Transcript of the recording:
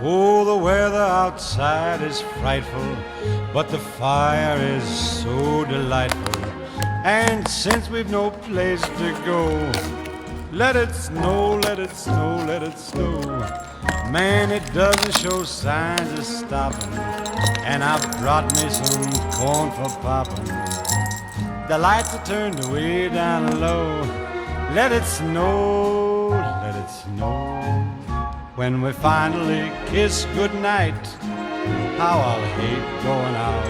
Oh, the weather outside is frightful, but the fire is so delightful. And since we've no place to go, let it snow, let it snow, let it snow. Man, it doesn't show signs of stopping, and I've brought me some corn for popping. The lights are turned way down low. Let it snow, let it snow. When we finally kiss goodnight, how I'll hate going out